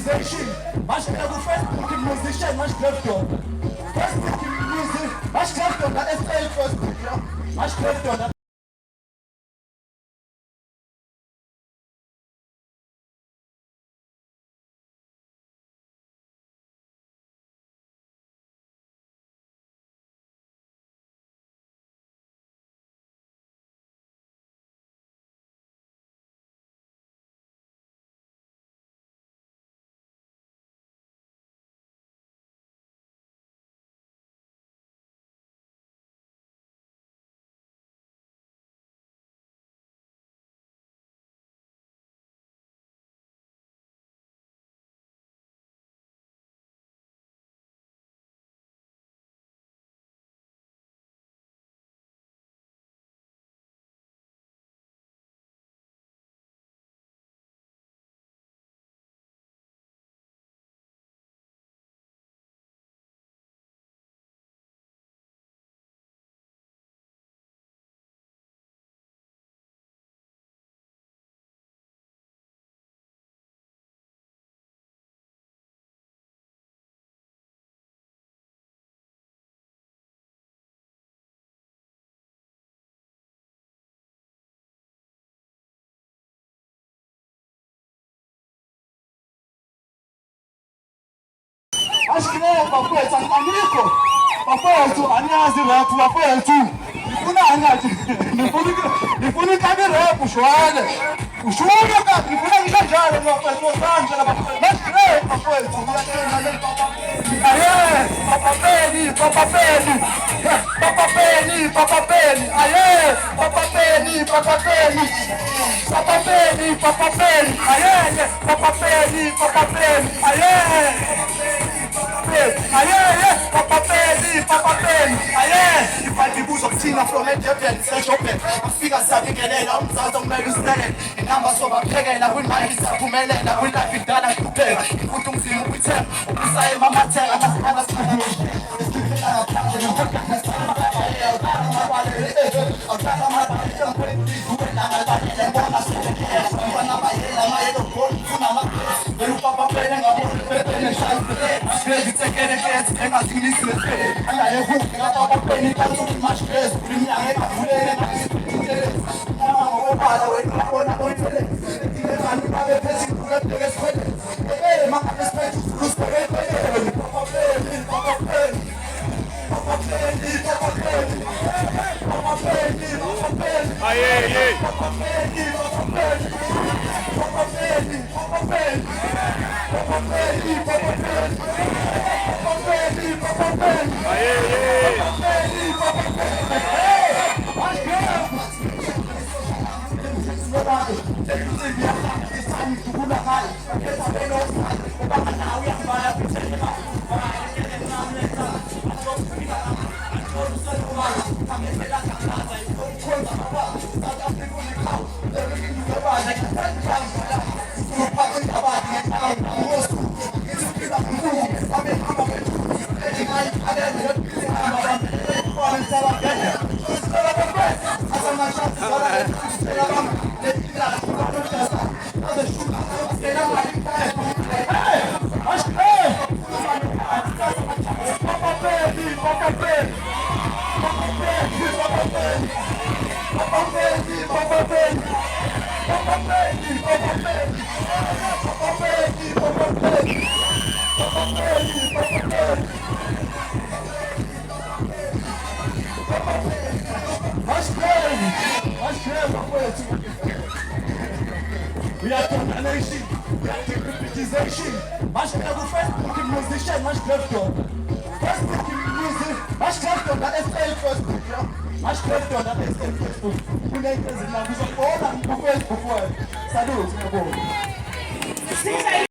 musician, mas escrevo Facebook musician, mas escrevo Facebook music, mas escrevo na SL Facebook, mas escrevo na Ashkile bafethu anikho bafethu aniyazi rap bafethu ngifuna angathi ngifuna ikamera rap ushwale ushwale ka ngifuna ngikanjalo bafethu osanje bafethu Ashkile bafethu aye papapeni papapeni papapeni papapeni aye papapeni papapeni papapeni papapeni aye papapeni papapeni aye aye papapeni papapeni aye ibandibuzo kuthina from eDurban seJoburg afika sabingelela umzazi okumele usilele inamba sobaphekela kwimali isaphumelela kwilife idala kuphela imfundo umzima ukwithemba ukusaye mamathela amasana We are condemnation, we are criticization. Mas escrevo Facebook musician, mas escrevo Facebook music, mas escrevo na SL Facebook, mas escrevo na SL Facebook. Kuna empresa na visão toda no Facebook foi. Saúde, meu povo.